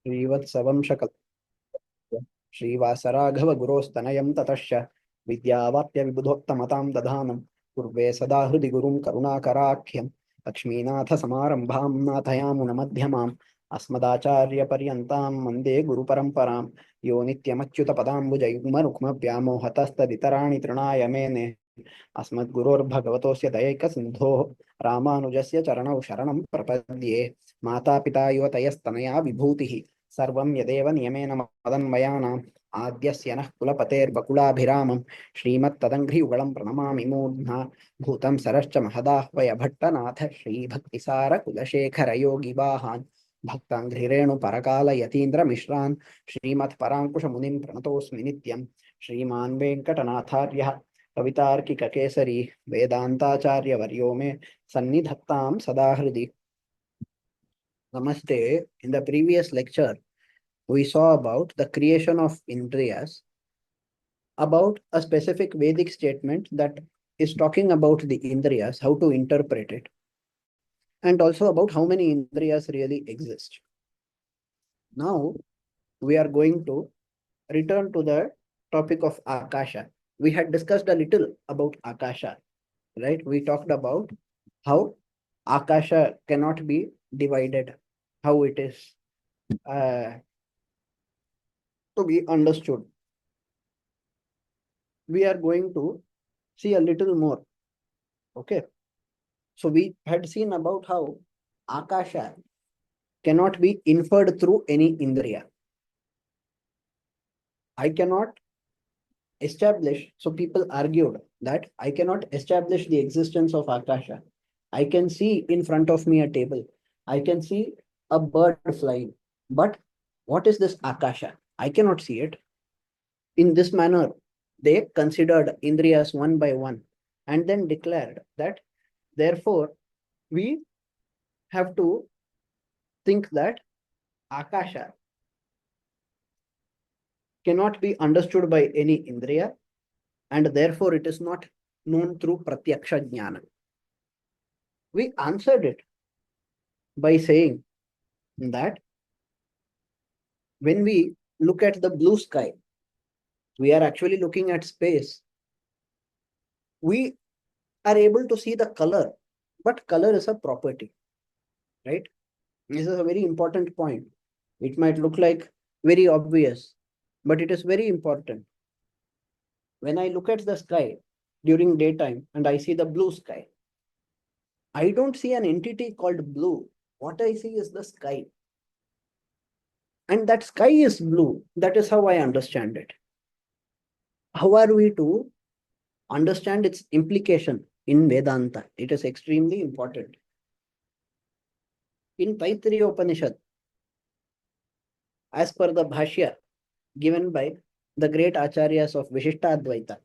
श्रीवत्सवंशकल् श्रीवासराघवगुरोस्तनयं ततश्च विद्यावाप्यविबुधोत्तमतां दधानं पूर्वे सदा हृदि गुरुं करुणाकराख्यं लक्ष्मीनाथसमारम्भां नाथयामुनमध्यमाम् अस्मदाचार्यपर्यन्तां वन्दे गुरुपरम्परां यो नित्यमच्युतपदाम्बुजयुग्मरुक्मव्यामोहतस्तदितराणि तृणाय मेने अस्मद्गुरोर्भगवतोऽस्य दयैकसिन्धोः रामानुजस्य चरणौ शरणं प्रपद्ये मातापिता युवतयस्तनया विभूतिः सर्वं यदेव नियमेन मदन्वयानाम् आद्यस्य नः कुलपतेर्बकुलाभिरामं श्रीमत्तदङ्घ्रियुगलं प्रणमामि मूर्ध्ना भूतं सरश्च महदाह्वय भट्टनाथ श्रीभक्तिसारकुलशेखरयोगिवाहान् भक्ताङ्घ्रिरेणुपरकालयतीन्द्रमिश्रान् श्रीमत्पराङ्कुशमुनिं प्रणतोऽस्मि नित्यं श्रीमान् वेङ्कटनाथार्यः कवितार्किककेसरी वेदांताचार्यवर्यो मे सन्निधत्तां सदा हृदि. Namaste. In the previous lecture, we saw about the creation of Indriyas, about a specific Vedic statement that is talking about the Indriyas, how to interpret it, and also about how many Indriyas really exist. Now, we are going to return to the topic of Akasha. We had discussed a little about Akasha, right? We talked about how Akasha cannot be divided, how it is to be understood. We are going to see a little more. Okay. So we had seen about how Akasha cannot be inferred through any Indriya. I cannot establish, so people argued that I cannot establish the existence of Akasha. I can see in front of me a table. I can see a bird flying. But what is this Akasha? I cannot see it. In this manner, they considered Indriyas one by one and then declared that therefore we have to think that Akasha cannot be understood by any Indriya and therefore it is not known through Pratyaksha Jnana. We answered it by saying that when we look at the blue sky, we are actually looking at space. We are able to see the color, but color is a property, right? This is a very important point. It might look like very obvious, but it is very important. When I look at the sky during daytime and I see the blue sky, I don't see an entity called blue. What I see is the sky. And that sky is blue. That is how I understand it. How are we to understand its implication in Vedanta? It is extremely important. In Taittiriya Upanishad, as per the Bhashya given by the great Acharyas of Vishishtadvaitha,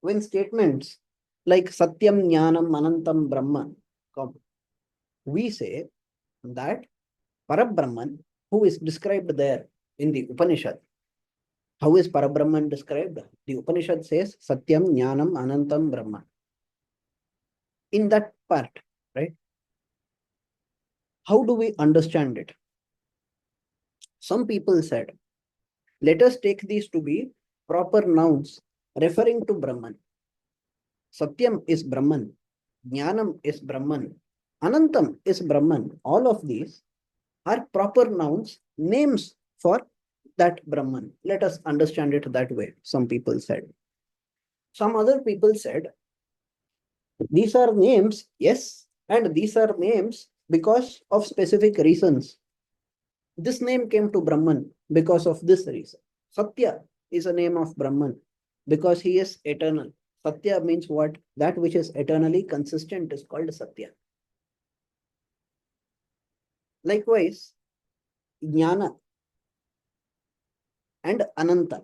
when statements like Satyam Jnanam Anantam Brahman come, we say that Parabrahman, who is described there in the Upanishad, how is Parabrahman described? The Upanishad says Satyam Jnanam Anantam Brahman. In that part, right? How do we understand it? Some people said, let us take these to be proper nouns referring to Brahman. Satyam is Brahman. Jnanam is Brahman. Anantam is Brahman. All of these are proper nouns, names for that Brahman. Let us understand it that way, some people said. Some other people said, these are names, yes, and these are names because of specific reasons. This name came to Brahman because of this reason. Satya is a name of Brahman because he is eternal. Satya means what? That which is eternally consistent is called Satya. Likewise, Jnana and Ananta.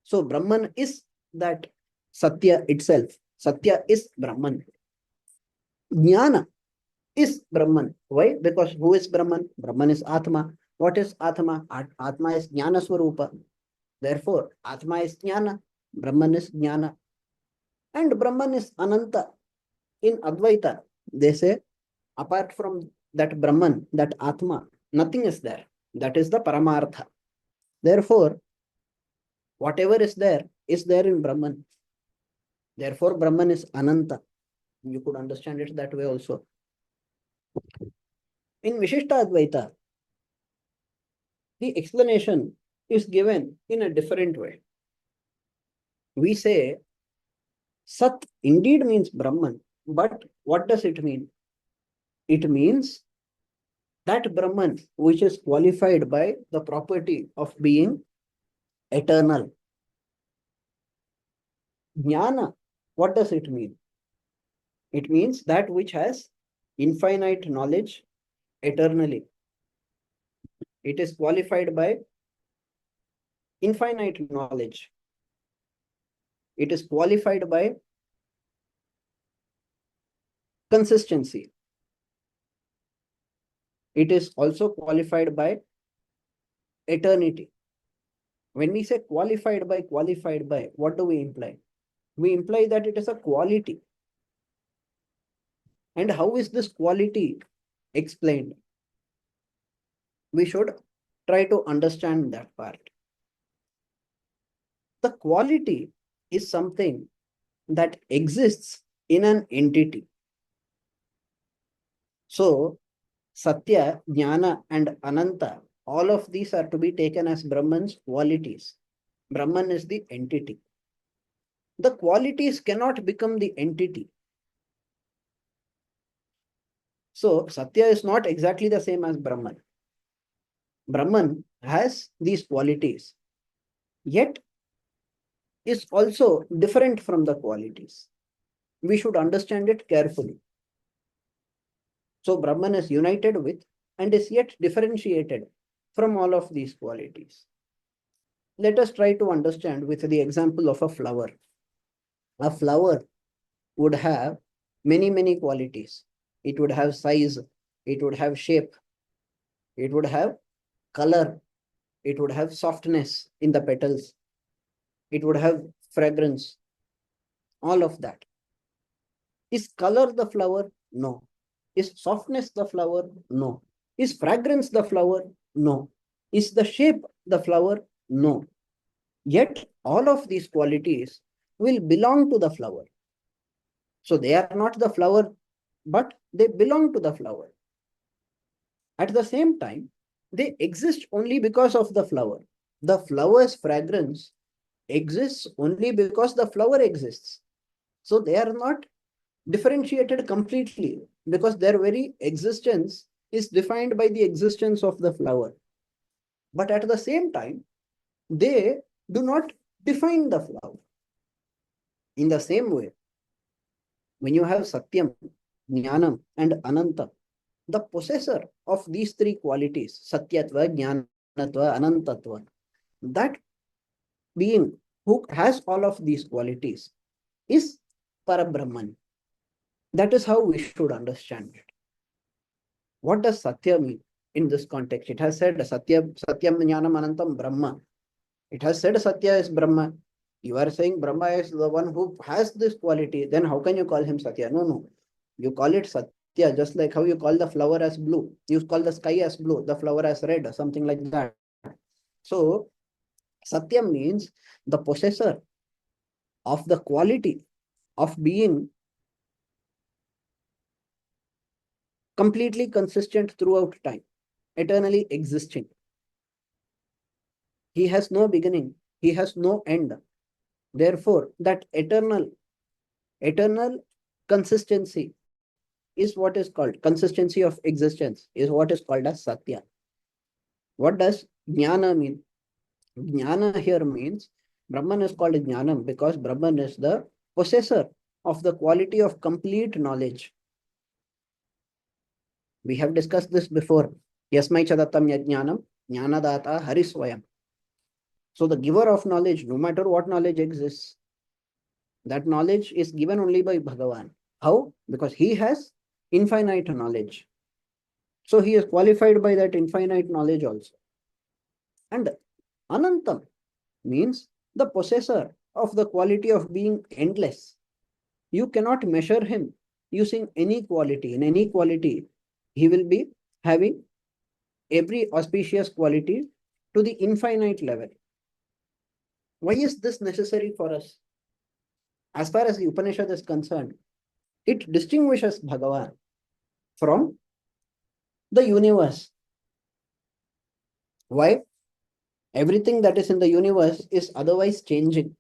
So Brahman is that Satya itself. Satya is Brahman. Jnana is Brahman. Why? Because who is Brahman? Brahman is Atma. What is Atma? Atma is Jnana Swarupa. Therefore, Atma is Jnana. Brahman is Jnana. And Brahman is Ananta. In Advaita, they say, apart from that Brahman, that Atma, Nothing is there. That is the Paramartha. Therefore, whatever is there in Brahman. Therefore, Brahman is Ananta. You could understand it that way also. In Vishishtadvaitha, the explanation is given in a different way. We say Sat indeed means Brahman, but what does it mean? It means that Brahman which is qualified by the property of being eternal. Jnana, what does it mean? It means that which has infinite knowledge eternally. It is qualified by infinite knowledge. It is qualified by consistency. It is also qualified by eternity. When we say qualified by, what do we imply? We imply that it is a quality. And how is this quality explained? We should try to understand that part. The quality is something that exists in an entity. So, Satya, Jnana, and Ananta, all of these are to be taken as Brahman's qualities. Brahman is the entity. The qualities cannot become the entity. So, Satya is not exactly the same as Brahman. Brahman has these qualities, yet is also different from the qualities. We should understand it carefully. So, Brahman is united with and is yet differentiated from all of these qualities. Let us try to understand with the example of a flower. A flower would have many qualities. It would have size, it would have shape, it would have color, it would have softness in the petals, it would have fragrance, all of that. Is color the flower? No. Is softness the flower? No. Is fragrance the flower? No. Is the shape the flower? No. Yet all of these qualities will belong to the flower. So they are not the flower, but they belong to the flower. At the same time, they exist only because of the flower. The flower's fragrance exists only because the flower exists. So they are not differentiated completely because their very existence is defined by the existence of the flower. But at the same time, they do not define the flower. In the same way, when you have Satyam, Jnanam, and Ananta, the possessor of these three qualities, Satyatva, Jnanatva, Anantatva, that being who has all of these qualities is Parabrahman. That is how we should understand it. What does Satya mean in this context? It has said Satyam, Jnanam, Anantam, Brahma. It has said Satya is Brahma. You are saying Brahma is the one who has this quality. Then how can you call him Satya? No. You call it Satya, just like how you call the flower as blue. You call the sky as blue, the flower as red, or something like that. So, Satya means the possessor of the quality of being completely consistent throughout time, eternally existing. He has no beginning, he has no end. Therefore, that eternal consistency is what is called consistency of existence, is what is called as Satya. What does Jnana mean? Jnana here means Brahman is called Jnanam because Brahman is the possessor of the quality of complete knowledge. We have discussed this before. Yasmai chadatam yajnanam jnanadata harisvayam. So the giver of knowledge, no matter what knowledge exists, that knowledge is given only by Bhagavan. How? Because he has infinite knowledge. So he is qualified by that infinite knowledge also. And Anantam means the possessor of the quality of being endless. You cannot measure him using any quality. In any quality, he will be having every auspicious quality to the infinite level. Why is this necessary for us? As far as the Upanishad is concerned, it distinguishes Bhagavan from the universe. Why? Everything that is in the universe is otherwise changing.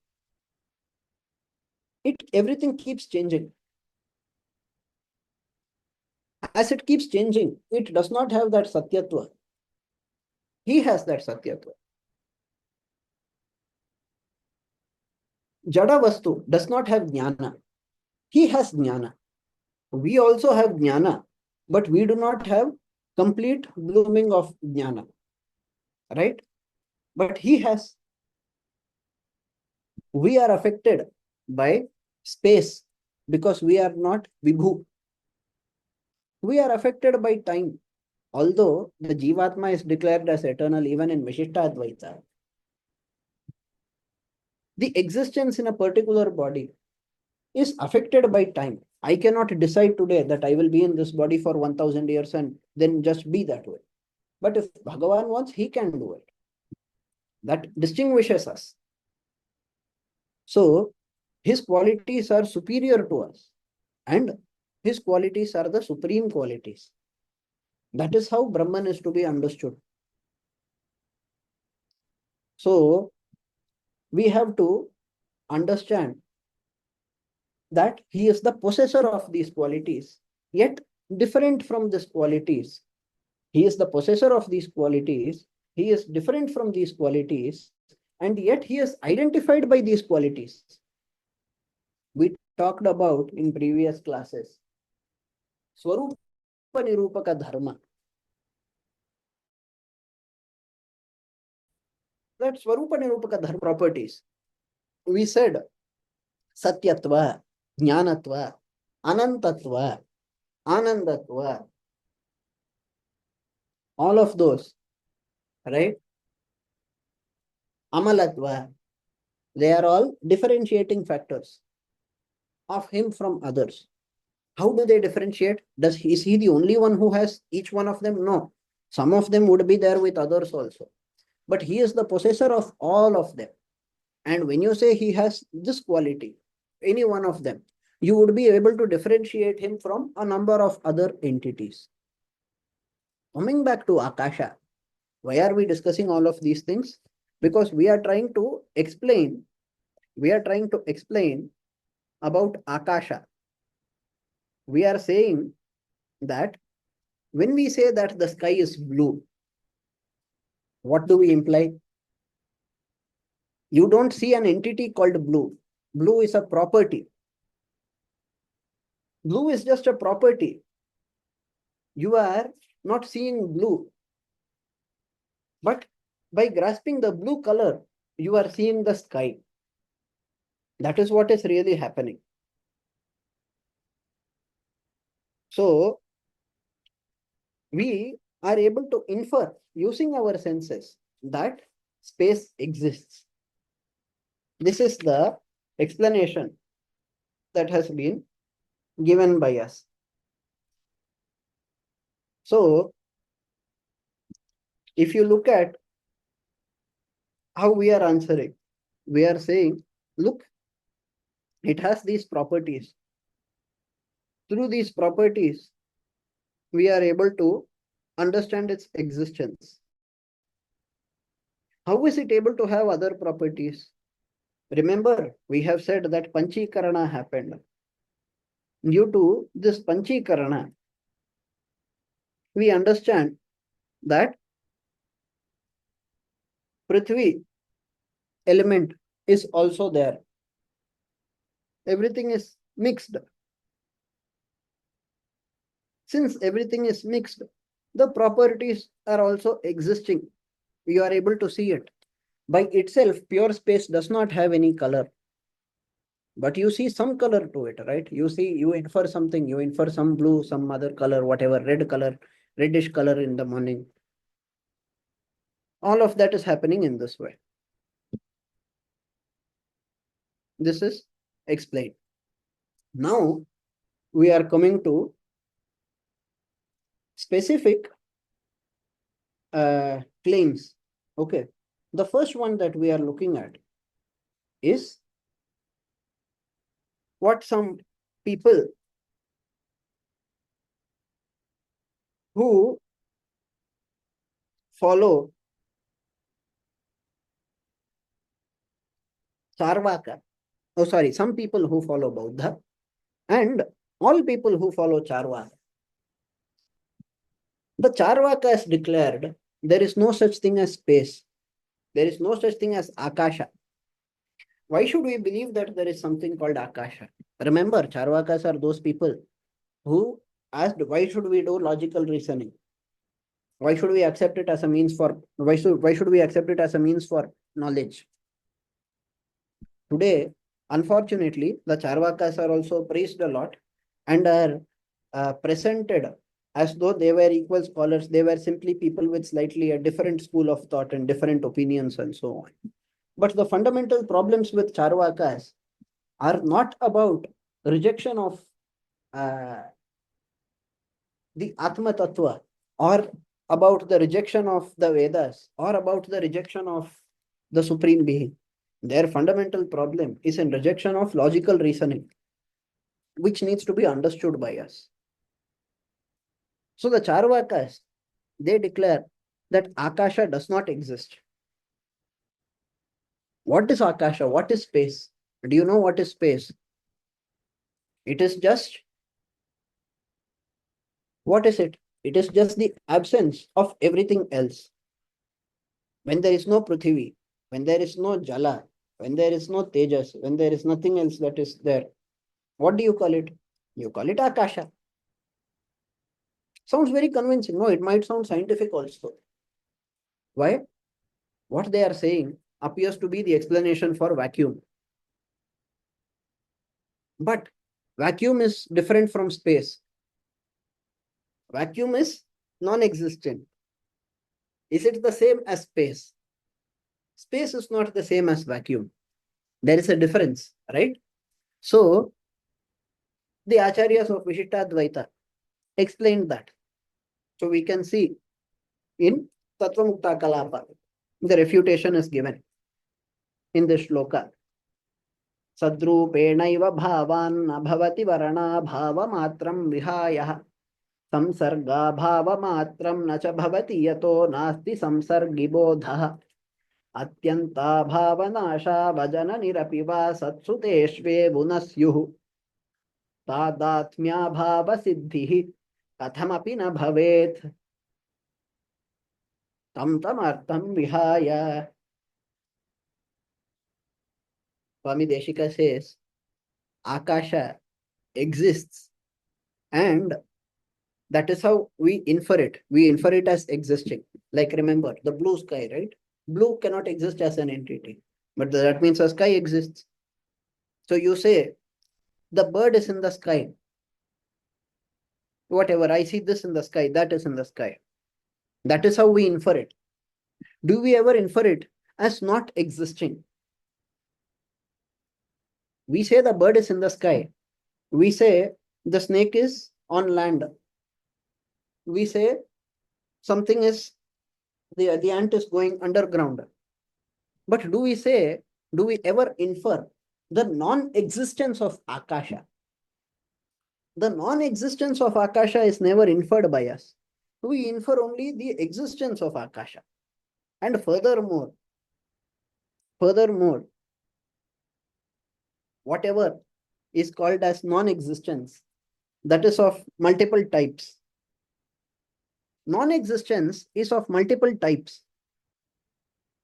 Everything keeps changing. As it keeps changing, it does not have that Satyatva. He has that Satyatva. Jada Vastu does not have Jnana. He has Jnana. We also have Jnana, but we do not have complete blooming of Jnana. Right? But he has. We are affected by space because we are not Vibhu. We are affected by time. Although the Jivatma is declared as eternal even in Vishishtadvaitha, the existence in a particular body is affected by time. I cannot decide today that I will be in this body for 1000 years and then just be that way. But if Bhagavan wants, he can do it. That distinguishes us. So, his qualities are superior to us, and his qualities are the supreme qualities. That is how Brahman is to be understood. So, we have to understand that he is the possessor of these qualities, yet different from these qualities. He is the possessor of these qualities, he is different from these qualities, and yet he is identified by these qualities. We talked about in previous classes Swarupa Nirupaka Dharma. That Swarupa Nirupaka Dharma properties. We said Satyatva, Jnanatva, Anantatva, Anandatva, all of those, right? Amalatva, they are all differentiating factors of him from others. How do they differentiate? Is he the only one who has each one of them? No. Some of them would be there with others also. But he is the possessor of all of them. And when you say he has this quality, any one of them, you would be able to differentiate him from a number of other entities. Coming back to Akasha, why are we discussing all of these things? Because we are trying to explain about Akasha. We are saying that when we say that the sky is blue, what do we imply? You don't see an entity called blue. Blue is a property. Blue is just a property. You are not seeing blue. But by grasping the blue color, you are seeing the sky. That is what is really happening. So, we are able to infer using our senses that space exists. This is the explanation that has been given by us. So, if you look at how we are answering, we are saying, look, it has these properties. Through these properties, we are able to understand its existence. How is it able to have other properties? Remember, we have said that Panchikarana happened. Due to this Panchikarana, we understand that Prithvi element is also there. Everything is mixed. Since everything is mixed, the properties are also existing. You are able to see it. By itself, pure space does not have any color. But you see some color to it, right? You infer something, you infer some blue, some other color, whatever, red color, reddish color in the morning. All of that is happening in this way. This is explained. Now, we are coming to specific claims. Okay. The first one that we are looking at is what some people who follow Charvaka, oh sorry, some people who follow Buddha and all people who follow Charvaka. The Charvakas declared there is no such thing as space. There is no such thing as Akasha. Why should we believe that there is something called Akasha? Remember, Charvakas are those people who asked, why should we do logical reasoning? Why should we accept it as a means for, why should we accept it as a means for knowledge? Today, unfortunately, the Charvakas are also praised a lot and are presented as though they were equal scholars. They were simply people with slightly a different school of thought and different opinions and so on. But the fundamental problems with Charvakas are not about rejection of the Atma Tattva or about the rejection of the Vedas or about the rejection of the Supreme Being. Their fundamental problem is in rejection of logical reasoning, which needs to be understood by us. So the Charvakas, they declare that Akasha does not exist. What is Akasha? What is space? Do you know what is space? It is just, what is it? It is just the absence of everything else. When there is no Prithvi, when there is no Jala, when there is no Tejas, when there is nothing else that is there, what do you call it? You call it Akasha. Sounds very convincing. No, it might sound scientific also. Why? What they are saying appears to be the explanation for vacuum. But vacuum is different from space. Vacuum is non-existent. Is it the same as space? Space is not the same as vacuum. There is a difference, right? So, the Acharyas of Vishishtadvaitha explained that. So, we can see in Tattvamukta Kalapa, the refutation is given in this shloka. Sadrupenaiva bhavan bhavati varana bhavamatram vihayah samsarga bhavamatram nacha bhavati yato nasti samsargibodhah atyanta bhavanasha vajana nirapiva satsuteshve vunasyuh तादात्म्या भाव सिद्धिः कथमपि न भवेत् तं तमर्थं विहाय. Swami Deshika says Akasha exists and that is how we infer it. We infer it as existing. Like remember the blue sky, right? Blue cannot exist as an entity, but that means a sky exists. So you say the bird is in the sky. Whatever, I see this in the sky, that is in the sky. That is how we infer it. Do we ever infer it as not existing? We say the bird is in the sky. We say the snake is on land. We say something is, the ant is going underground. But do we ever infer the non-existence of Akasha? The non-existence of Akasha is never inferred by us. We infer only the existence of Akasha. And furthermore, whatever is called as non-existence, that is of multiple types. Non-existence is of multiple types.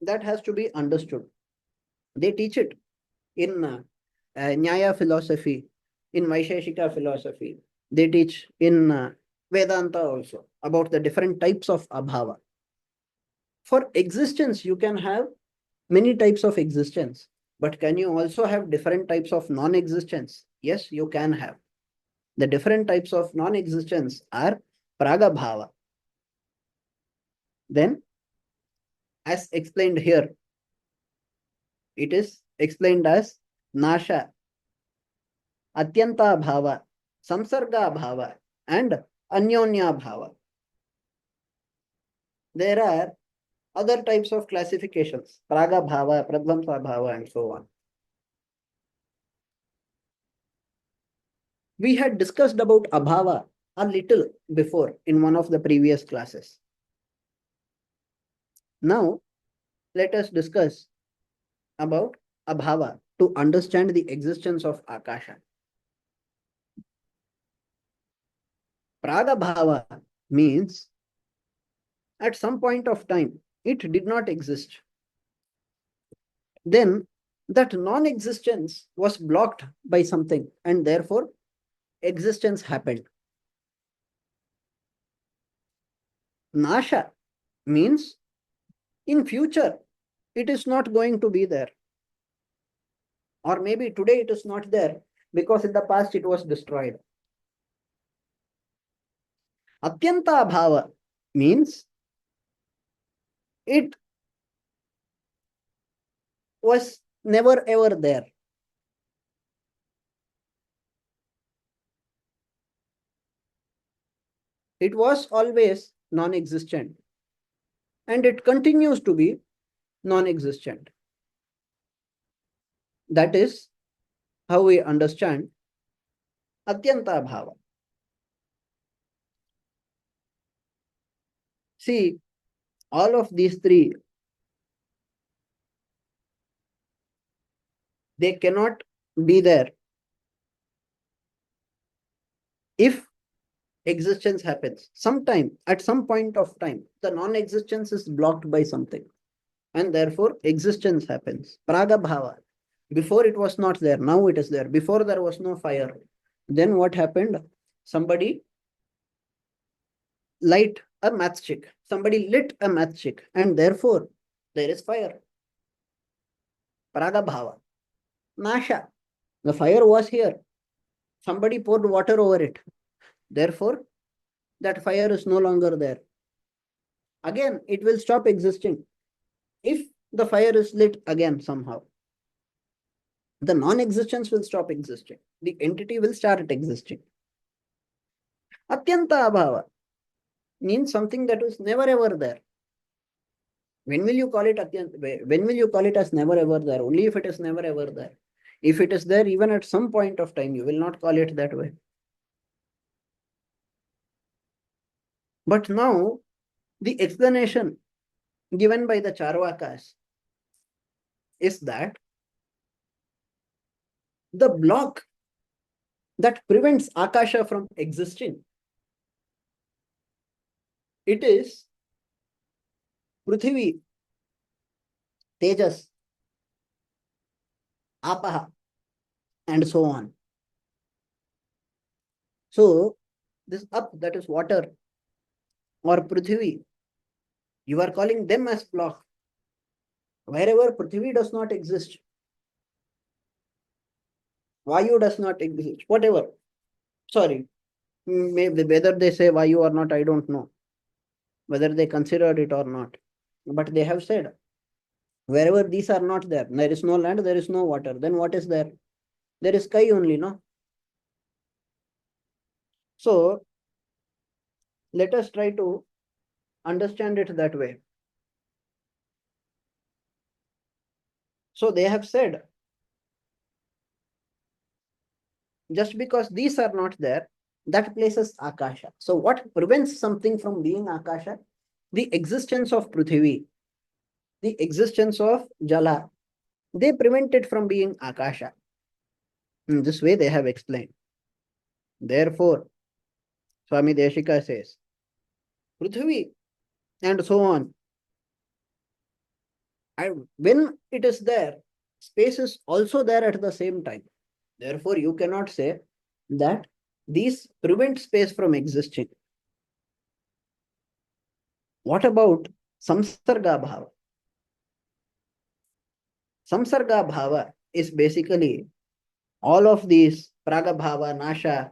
That has to be understood. They teach it in Nyaya philosophy, in Vaisheshika philosophy. They teach in Vedanta also about the different types of abhava. For existence, you can have many types of existence, but can you also have different types of non-existence? Yes, you can have. The different types of non-existence are pragabhava. Then, as explained here, it is explained as nasha, atyanta bhava, samsarga bhava, and anyonya bhava. there are other types of classifications, Praga Bhava, Pradvamsa Bhava, and so on. We had discussed about Abhava a little before in one of the previous classes. Now, let us discuss about Abhava to understand the existence of Akasha. Praga Bhava means at some point of time it did not exist. Then that non-existence was blocked by something and therefore existence happened. Nasha means in future it is not going to be there. Or maybe today it is not there because in the past it was destroyed. Atyanta bhava means it was never ever there. It was always non-existent and it continues to be non-existent. That is how we understand Atyanta bhava. See, all of these three, they cannot be there if existence happens. Sometime, at some point of time, the non-existence is blocked by something and therefore existence happens. Praga bhava. Before it was not there, now it is there. Before there was no fire. Then what happened? Somebody light a matchstick. Somebody lit a matchstick and therefore there is fire. Praga bhava. Nasha. The fire was here. Somebody poured water over it. Therefore, that fire is no longer there. Again, it will stop existing if the fire is lit again somehow. The non-existence will stop existing. The entity will start existing. Atyanta abhava means something that was never ever there. When will you call it atyanta? When will you call it as never ever there? Only if it is never ever there. If it is there even at some point of time, you will not call it that way. But now, the explanation given by the Charvakas is that the block that prevents Akasha from existing, it is Prithvi, Tejas, Apaha, and so on. So, this up, that is water, or Prithvi, you are calling them as block. Wherever Prithvi does not exist, Vayu does not exist, whatever. Sorry, maybe whether they say Vayu or not, I don't know. Whether they considered it or not. But they have said, wherever these are not there, there is no land, there is no water. Then what is there? There is sky only, no? So, let us try to understand it that way. So, they have said, just because these are not there, that places Akasha. So, what prevents something from being Akasha? The existence of Prithvi, the existence of Jala. They prevent it from being Akasha. In this way, they have explained. Therefore, Swami Deshika says, Prithvi and so on. And when it is there, space is also there at the same time. Therefore, you cannot say that these prevent space from existing. What about Samsarga Bhava? Samsarga Bhava is basically all of these Praga Bhava, Nasha,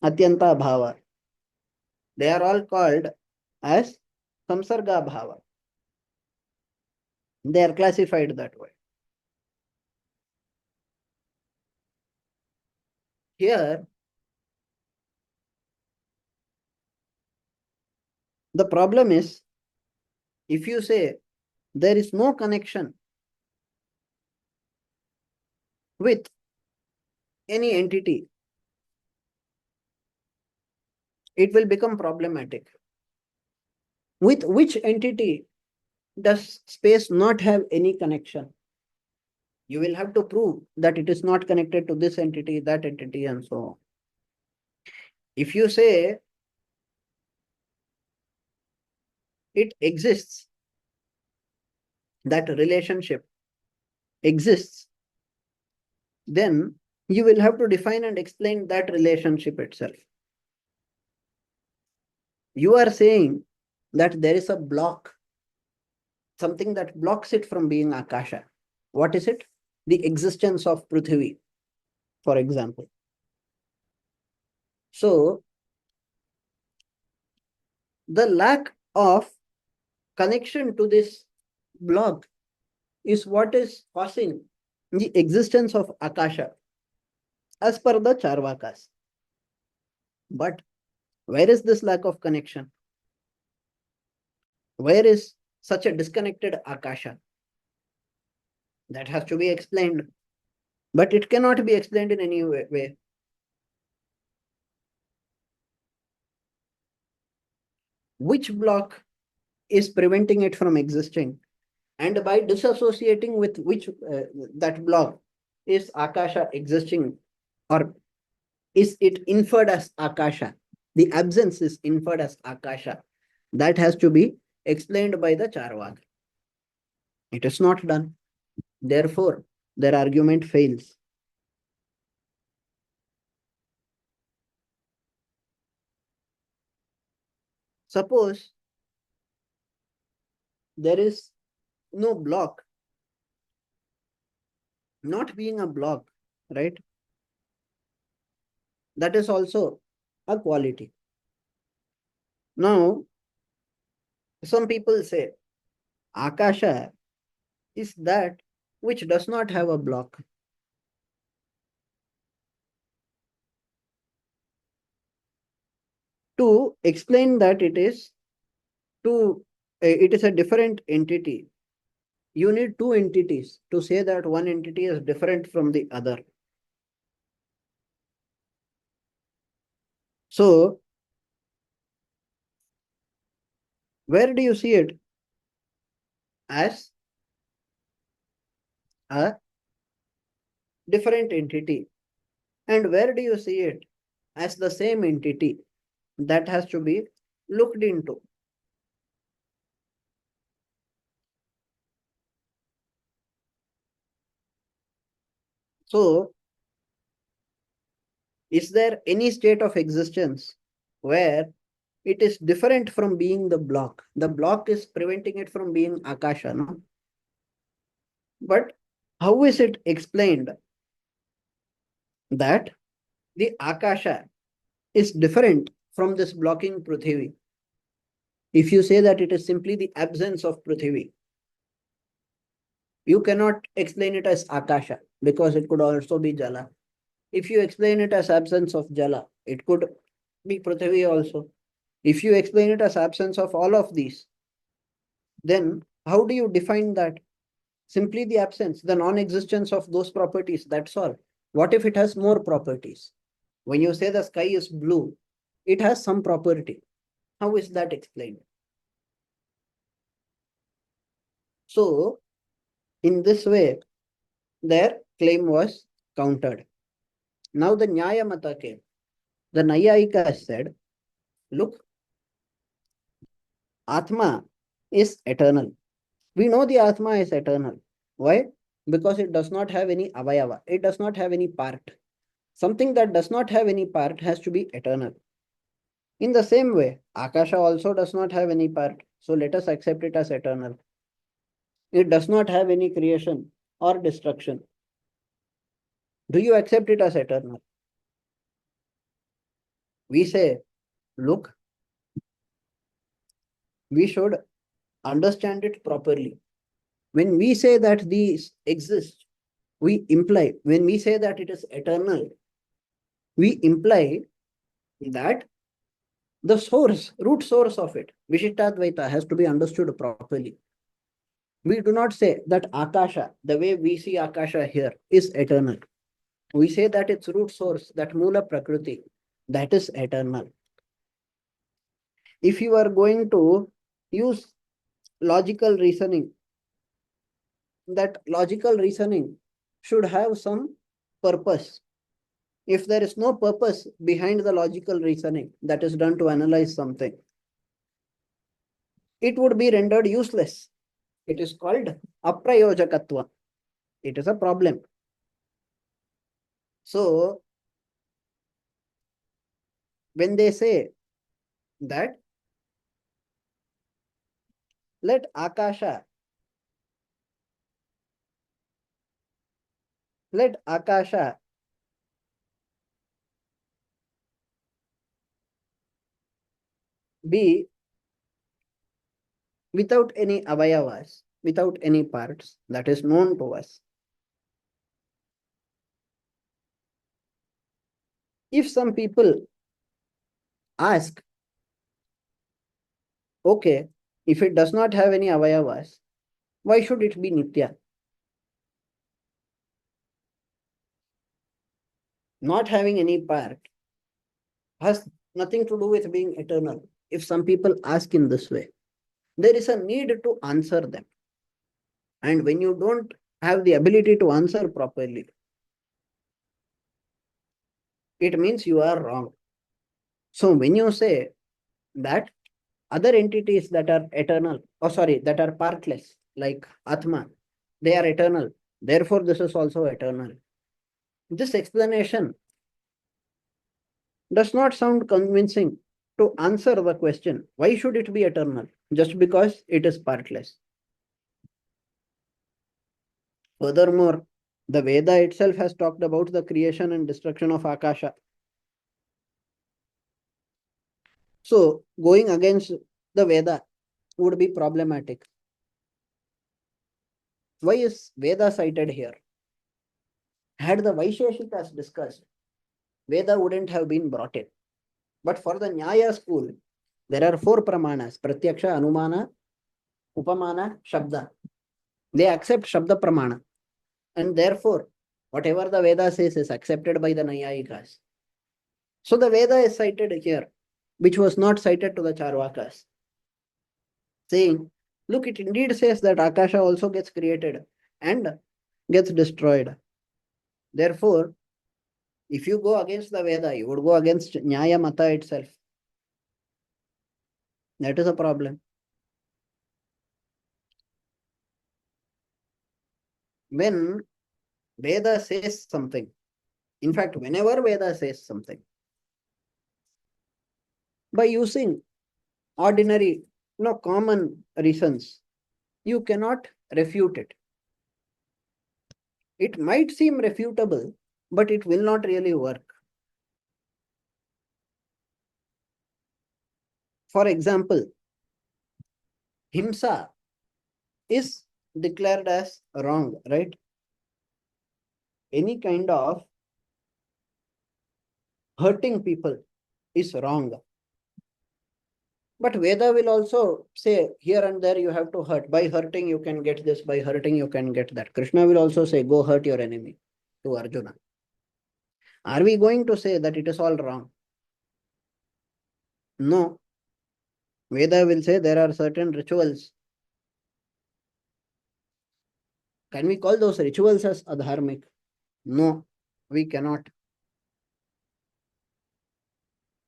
Atyanta Bhava. They are all called as Samsarga Bhava. They are classified that way. Here, the problem is If you say there is no connection with any entity, it will become problematic. With which entity does space not have any connection? You will have to prove that it is not connected to this entity, that entity, and so on. If you say it exists, that relationship exists, then you will have to define and explain that relationship itself. You are saying that there is a block, something that blocks it from being Akasha. What is it? The existence of Prithvi, for example. So, the lack of connection to this block is what is causing the existence of Akasha, as per the Charvakas. But where is this lack of connection? Where is such a disconnected Akasha? That has to be explained. But it cannot be explained in any way. Which block is preventing it from existing? And by disassociating with which that block, is Akasha existing, or is it inferred as Akasha? The absence is inferred as Akasha. That has to be explained by the Charvak. It is not done. Therefore, their argument fails. Suppose there is no block, not being a block, right? That is also a quality. Now, some people say Akasha is that which does not have a block. To explain that it is a different entity, you need two entities to say that one entity is different from the other. So, where do you see it? As a different entity. And where do you see it? As the same entity. That has to be looked into. So, is there any state of existence where it is different from being the block? The block is preventing it from being Akasha, no? But how is it explained that the Akasha is different from this blocking Prithvi? If you say that it is simply the absence of Prithvi, you cannot explain it as Akasha because it could also be Jala. If you explain it as absence of Jala, it could be Prithvi also. If you explain it as absence of all of these, then how do you define that? Simply the absence, the non-existence of those properties, that's all. What if it has more properties? When you say the sky is blue, it has some property. How is that explained? So, in this way, their claim was countered. Now the Nyaya Mata came. The Nayayika said, look, Atma is eternal. We know the Atma is eternal. Why? Because it does not have any avayava. It does not have any part. Something that does not have any part has to be eternal. In the same way, Akasha also does not have any part. So let us accept it as eternal. It does not have any creation or destruction. Do you accept it as eternal? We say, look, we should understand it properly. When we say that these exist, we imply, when we say that it is eternal, we imply that The source, root source of it, Vishishtadvaitha, has to be understood properly. We do not say that Akasha, the way we see Akasha here, is eternal. We say that its root source, that Mula Prakriti, that is eternal. If you are going to use logical reasoning, that logical reasoning should have some purpose. If there is no purpose behind the logical reasoning that is done to analyze something, it would be rendered useless. It is called aprayojakatva. It is a problem. So, when they say that let Akasha be without any avayavas, without any parts that is known to us. If some people ask, okay, if it does not have any avayavas, why should it be nitya? Not having any part has nothing to do with being eternal. If some people ask in this way, there is a need to answer them. And when you don't have the ability to answer properly, it means you are wrong. So when you say that other entities that are eternal, that are partless, like Atma, they are eternal, therefore this is also eternal. This explanation does not sound convincing to answer the question, why should it be eternal? Just because it is partless. Furthermore, the Veda itself has talked about the creation and destruction of Akasha. So, going against the Veda would be problematic. Why is Veda cited here? Had the Vaisheshikas discussed, Veda wouldn't have been brought in. But for the Nyaya school, there are 4 pramanas: Pratyaksha, Anumana, Upamana, Shabda. They accept Shabda Pramana. And therefore, whatever the Veda says is accepted by the Nyayikas. So the Veda is cited here, which was not cited to the Charvakas, saying, look, it indeed says that Akasha also gets created and gets destroyed. Therefore, if you go against the Veda, you would go against Nyaya Mata itself. That is a problem. When Veda says something, in fact, whenever Veda says something, by using ordinary, common reasons, you cannot refute it. It might seem refutable, but it will not really work. For example, Himsa is declared as wrong, right? Any kind of hurting people is wrong. But Veda will also say here and there you have to hurt. By hurting you can get this, by hurting you can get that. Krishna will also say, go hurt your enemy to Arjuna. Are we going to say that it is all wrong? No. Veda will say there are certain rituals. Can we call those rituals as adharmic? No, we cannot.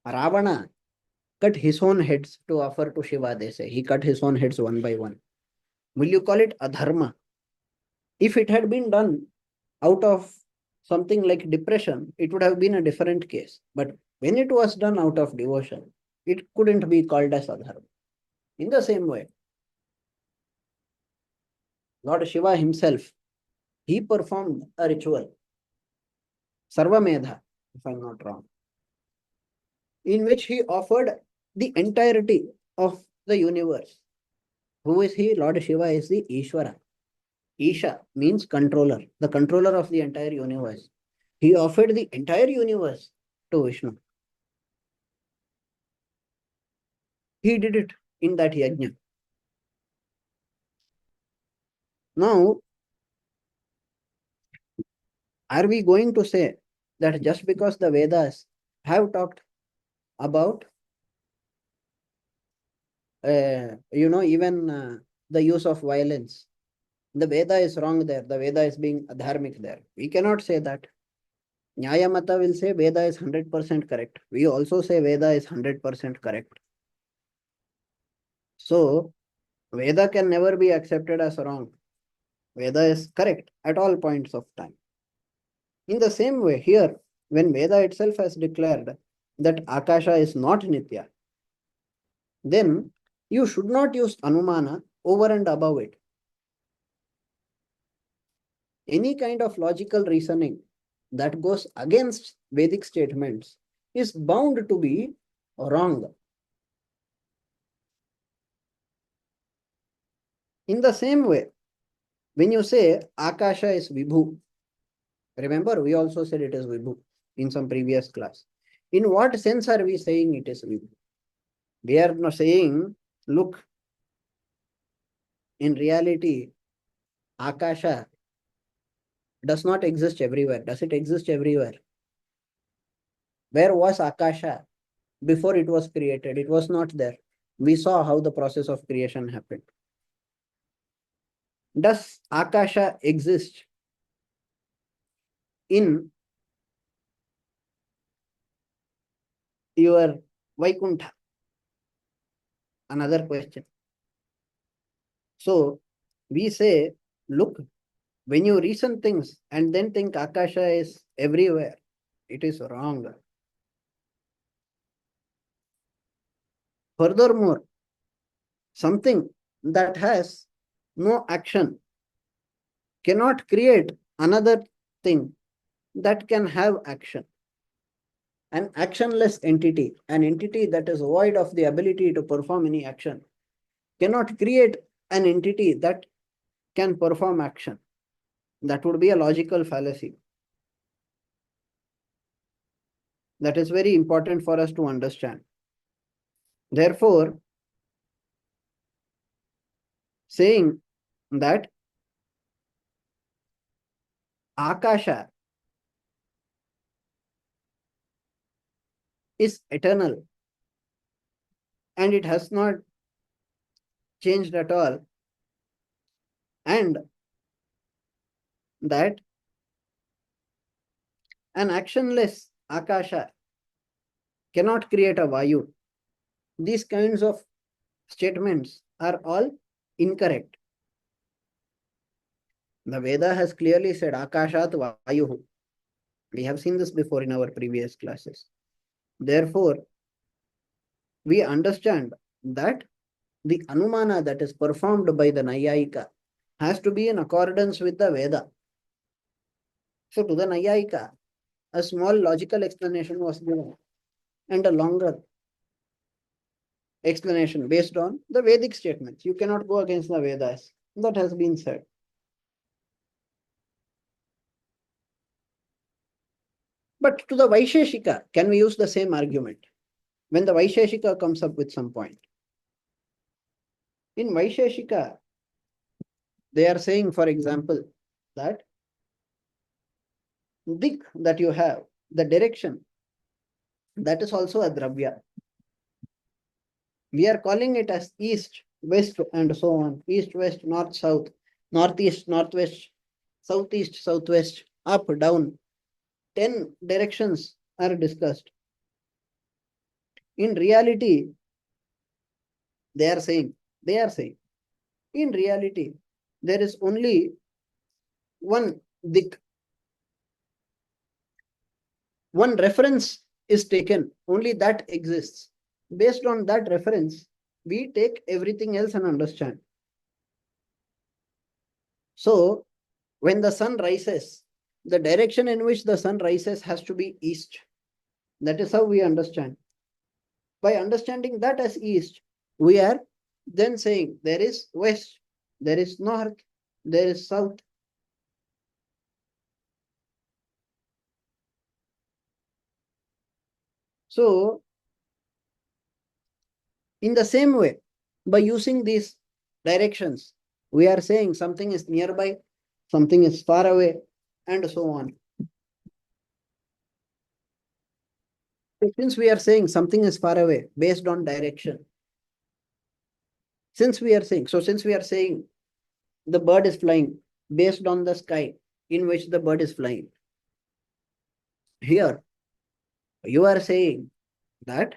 Ravana cut his own heads to offer to Shiva, they say. He cut his own heads one by one. Will you call it adharma? If it had been done out of something like depression, it would have been a different case. But when it was done out of devotion, it couldn't be called as adharma. In the same way, Lord Shiva himself, he performed a ritual, Sarvamedha, if I'm not wrong, in which he offered the entirety of the universe. Who is he? Lord Shiva is the Ishvara. Isha means controller, the controller of the entire universe. He offered the entire universe to Vishnu. He did it in that yajna. Now, are we going to say that just because the Vedas have talked about, even the use of violence, the Veda is wrong there, the Veda is being adharmic there? We cannot say that. Nyaya Mata will say Veda is 100% correct. We also say Veda is 100% correct. So, Veda can never be accepted as wrong. Veda is correct at all points of time. In the same way, here, when Veda itself has declared that Akasha is not Nitya, then you should not use Anumana over and above it. Any kind of logical reasoning that goes against Vedic statements is bound to be wrong. In the same way, when you say Akasha is Vibhu, remember we also said it is Vibhu in some previous class. In what sense are we saying it is Vibhu? We are not saying, look, in reality, Akasha does not exist everywhere. Does it exist everywhere? Where was Akasha before it was created? It was not there. We saw how the process of creation happened. Does Akasha exist in your Vaikuntha? Another question. So we say, look, when you reason things and then think Akasha is everywhere, it is wrong. Furthermore, something that has no action cannot create another thing that can have action. An actionless entity, an entity that is void of the ability to perform any action, cannot create an entity that can perform action. That would be a logical fallacy. That is very important for us to understand. Therefore, saying that Akasha is eternal and it has not changed at all, and that an actionless Akasha cannot create a Vayu. These kinds of statements are all incorrect. The Veda has clearly said Akashat Vayuhu. We have seen this before in our previous classes. Therefore, we understand that the Anumana that is performed by the Nayayika has to be in accordance with the Veda. So to the Nayayika, a small logical explanation was given and a longer explanation based on the Vedic statements. You cannot go against the Vedas. That has been said. But to the Vaisheshika, can we use the same argument? When the Vaisheshika comes up with some point. In Vaisheshika, they are saying, for example, that dik that you have, the direction, that is also a dravya. We are calling it as east, west, and so on. East, west, north, south, northeast, northwest, southeast, southwest, up, down. 10 directions are discussed. In reality, they are saying, in reality, there is only one dik. One reference is taken, only that exists. Based on that reference, we take everything else and understand. So, when the sun rises, the direction in which the sun rises has to be east. That is how we understand. By understanding that as east, we are then saying there is west, there is north, there is south. So, In the same way, by using these directions, we are saying something is nearby, something is far away, and so on. Since we are saying something is far away based on direction, since we are saying the bird is flying based on the sky in which the bird is flying, here you are saying that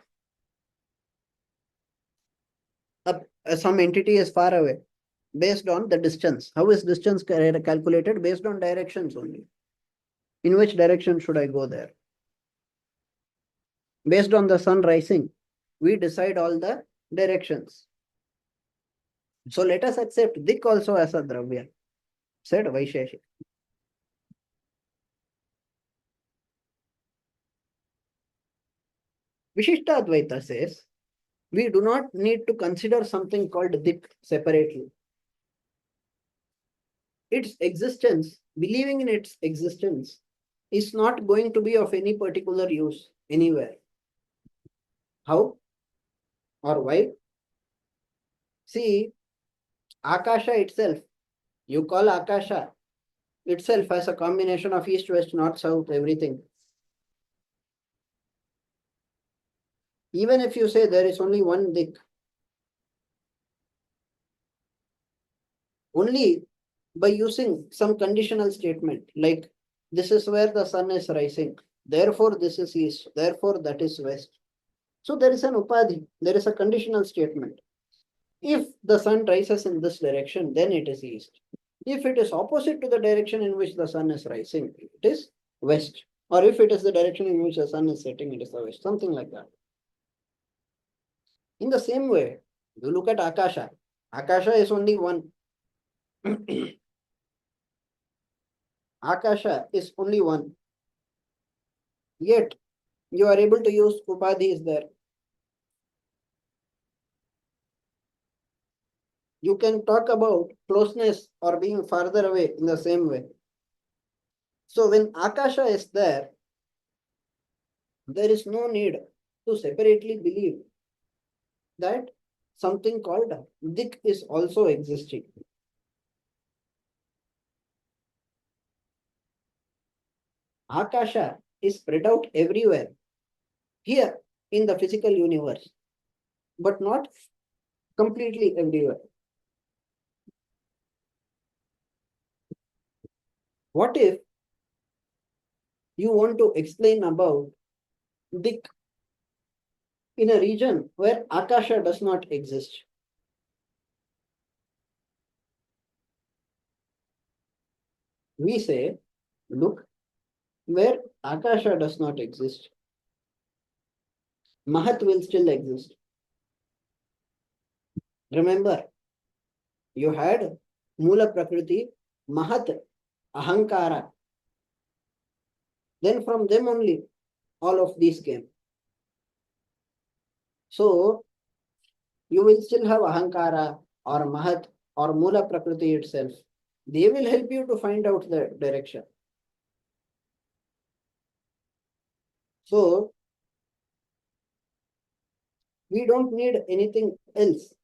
some entity is far away based on the distance. How is distance calculated? Based on directions only. In which direction should I go there? Based on the sun rising, we decide all the directions. So let us accept dik also as a dravya, said Vaisheshik. Vishishtadvaitha says, we do not need to consider something called dik separately. Its existence, believing in its existence, is not going to be of any particular use anywhere. How or why? See, Akasha itself, you call Akasha itself as a combination of east, west, north, south, everything. Even if you say there is only one dik, only by using some conditional statement like this is where the sun is rising, therefore this is east, therefore that is west. So there is an upadhi, there is a conditional statement. If the sun rises in this direction, then it is east. If it is opposite to the direction in which the sun is rising, it is west. Or if it is the direction in which the sun is setting, it is the west. Something like that. In the same way, you look at Akasha. Akasha is only one. Akasha is only one. Yet, you are able to use upadhis there. You can talk about closeness or being farther away in the same way. So when Akasha is there is no need to separately believe that something called dik is also existing. Akasha is spread out everywhere here in the physical universe, but not completely everywhere. What if you want to explain about dik in a region where Akasha does not exist? We say, look, where Akasha does not exist, Mahat will still exist. Remember, you had Mula Prakriti, Mahat, Ahankara. Then from them only all of these came. So you will still have Ahankara or Mahat or Mula Prakriti itself. They will help you to find out the direction. So we don't need anything else.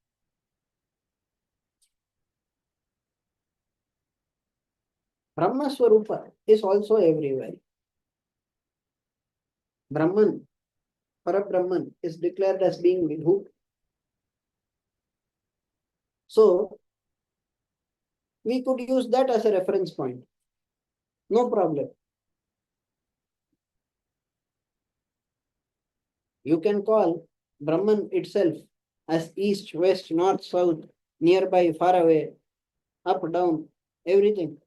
Brahma Swarupa is also everywhere. Brahman, Parabrahman is declared as being Vibhu. So we could use that as a reference point. No problem. You can call Brahman itself as east, west, north, south, nearby, far away, up, down, everything.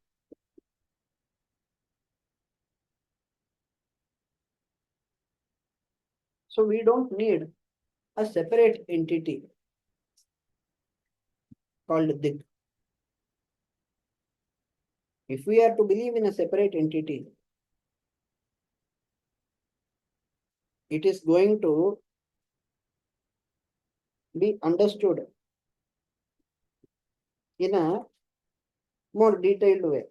So we don't need a separate entity called Dik. If we are to believe in a separate entity, it is going to be understood in a more detailed way.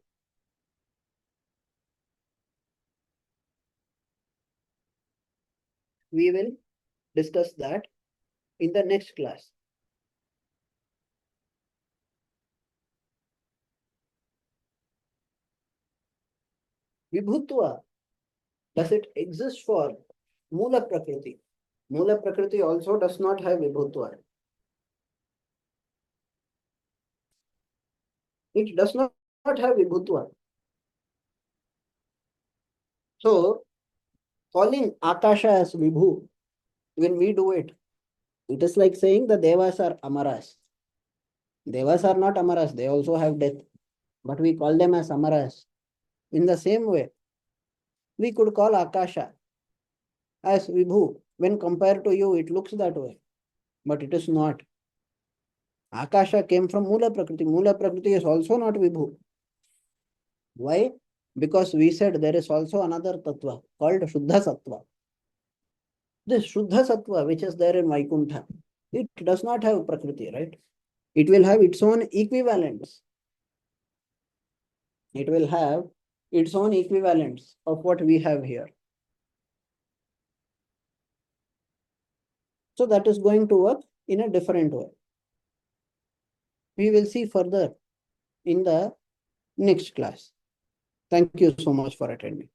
We will discuss that in the next class. Vibhutva, does it exist for Mula Prakriti? Mula Prakriti also does not have Vibhutva. It does not have Vibhutva. So, calling Akasha as Vibhu, when we do it, it is like saying the Devas are Amaras. Devas are not Amaras, they also have death. But we call them as Amaras. In the same way, we could call Akasha as Vibhu. When compared to you, it looks that way. But it is not. Akasha came from Mula Prakriti. Mula Prakriti is also not Vibhu. Why? Because we said there is also another Tattva called Shuddha Sattva. This Shuddha Sattva, which is there in Vaikuntha, it does not have Prakriti, right? It will have its own equivalents. It will have its own equivalents of what we have here. So that is going to work in a different way. We will see further in the next class. Thank you so much for attending.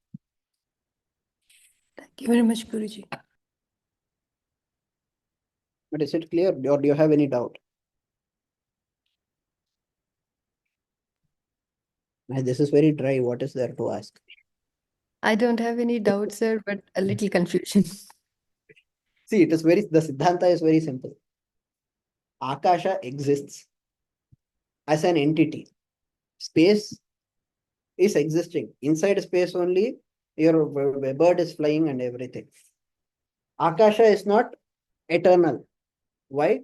Thank you very much, Guruji. But is it clear or do you have any doubt? This is very dry. What is there to ask? I don't have any doubts, sir, but a little confusion. See, the Siddhanta is very simple. Akasha exists as an entity. Space is existing. Inside space only, your bird is flying and everything. Akasha is not eternal. Why?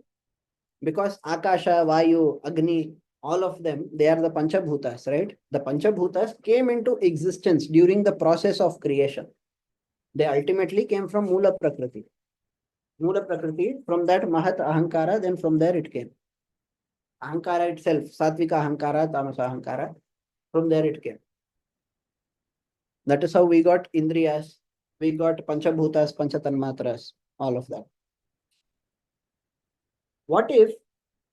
Because Akasha, Vayu, Agni, all of them, they are the Panchabhutas, right? The Panchabhutas came into existence during the process of creation. They ultimately came from Mula Prakriti. Mula Prakriti, from that Mahat Ahankara, then from there it came. Ahankara itself, Satvika Ahankara, Tamasa Ahankara, from there it came. That is how we got Indriyas, we got Panchabhutas, Panchatanmatras, all of that. What if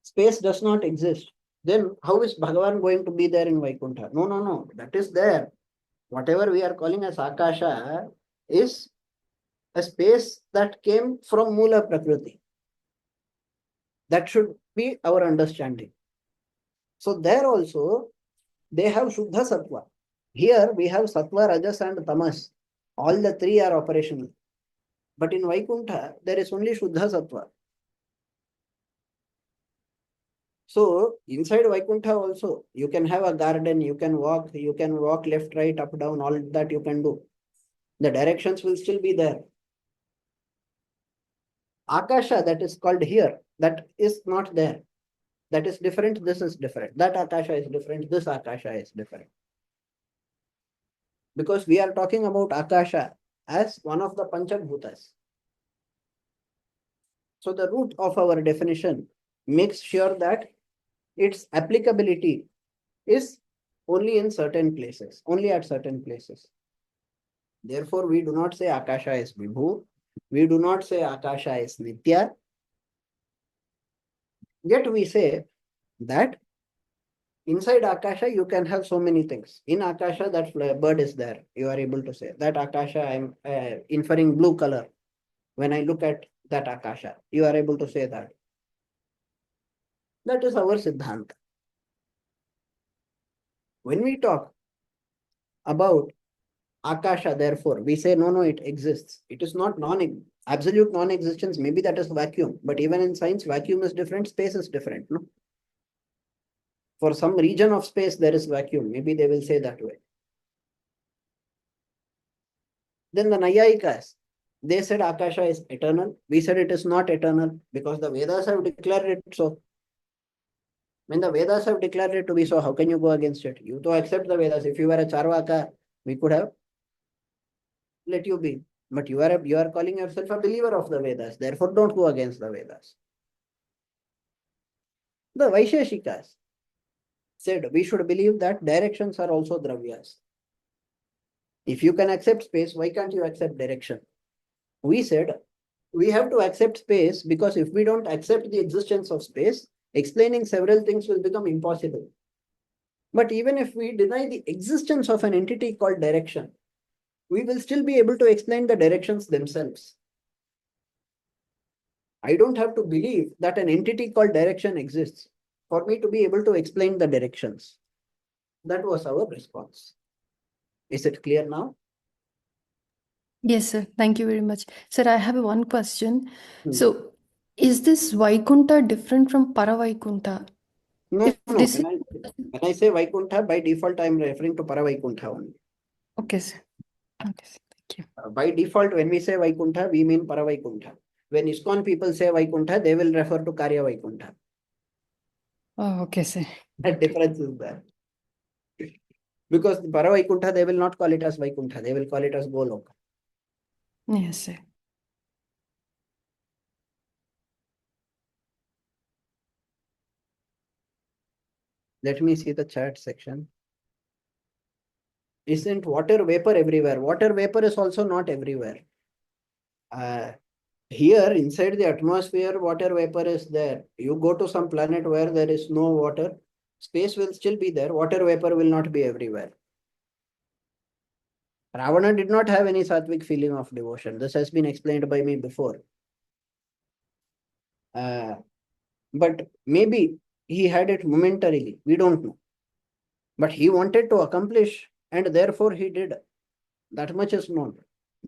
space does not exist? Then how is Bhagavan going to be there in Vaikuntha? No, no, no, that is there. Whatever we are calling as Akasha is a space that came from Mula Prakriti. That should be our understanding. So there also, they have Shuddha Sattva. Here we have Sattva, Rajas and Tamas. All the three are operational. But in Vaikuntha, there is only Shuddha Sattva. So inside Vaikuntha also, you can have a garden, you can walk left, right, up, down, all that you can do. The directions will still be there. Akasha that is called here, that is not there. That is different, this is different. That Akasha is different, this Akasha is different. Because we are talking about Akasha as one of the Panchabhutas. So the root of our definition makes sure that its applicability is only in certain places, only at certain places. Therefore, we do not say Akasha is Vibhu. We do not say Akasha is Nitya. Yet we say that inside Akasha, you can have so many things. In Akasha, that bird is there. You are able to say that Akasha, I am inferring blue color. When I look at that Akasha, you are able to say that. That is our Siddhanta. When we talk about Akasha, therefore, we say, no, it exists. It is not absolute non-existence. Maybe that is vacuum. But even in science, vacuum is different, space is different. No? For some region of space, there is vacuum. Maybe they will say that way. Then the Nayayikas, they said Akasha is eternal. We said it is not eternal because the Vedas have declared it so. When the Vedas have declared it to be so, how can you go against it? You to accept the Vedas. If you were a Charvaka, we could have let you be. But you are calling yourself a believer of the Vedas. Therefore, don't go against the Vedas. The Vaisheshikas said we should believe that directions are also dravyas. If you can accept space, why can't you accept direction? We said we have to accept space, because if we don't accept the existence of space, explaining several things will become impossible. But even if we deny the existence of an entity called direction, we will still be able to explain the directions themselves. I don't have to believe that an entity called direction exists for me to be able to explain the directions. That was our response. Is it clear now? Yes, sir. Thank you very much. Sir, I have one question. Hmm. So, is this Vaikunta different from Paravaikuntha? No, If no. this is When I say Vaikuntha, by default, I am referring to Paravaikuntha only. okay, sir. Okay, sir. Thank you. By default, when we say Vaikuntha, we mean Paravaikuntha. When ISKCON people say Vaikuntha, they will refer to Karya Vaikuntha. Oh, okay, sir. That difference is there. Because Paravaikuntha, they will not call it as Vaikuntha, they will call it as Golok. Yes, sir. Let me see the chat section. Isn't water vapor everywhere? Water vapor is also not everywhere. Here inside the atmosphere, water vapor is there. You go to some planet where there is no water, space will still be there. Water vapor will not be everywhere. Ravana did not have any sattvic feeling of devotion. This has been explained by me before. But maybe he had it momentarily. We don't know. But he wanted to accomplish, and therefore he did. That much is known.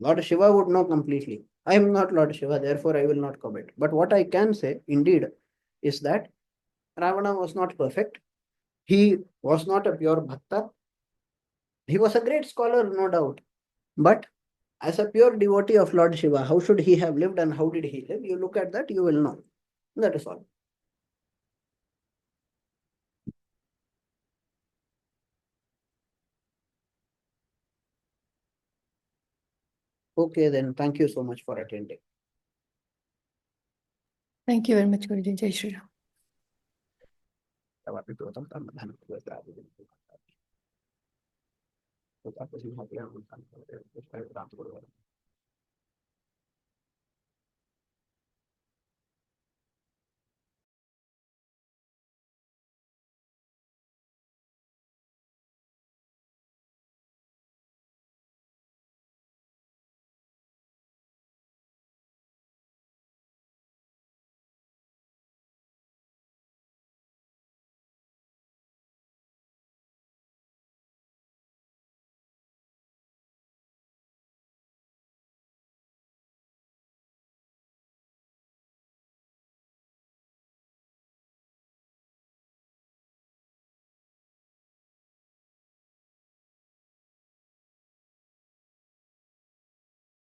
Lord Shiva would know completely. I am not Lord Shiva, therefore I will not comment. But what I can say, indeed, is that Ravana was not perfect. He was not a pure bhakta. He was a great scholar, no doubt. But as a pure devotee of Lord Shiva, how should he have lived and how did he live? You look at that, you will know. That is all. Okay, then thank you so much for attending. Thank you very much, Guruji. Jai Shri Ram.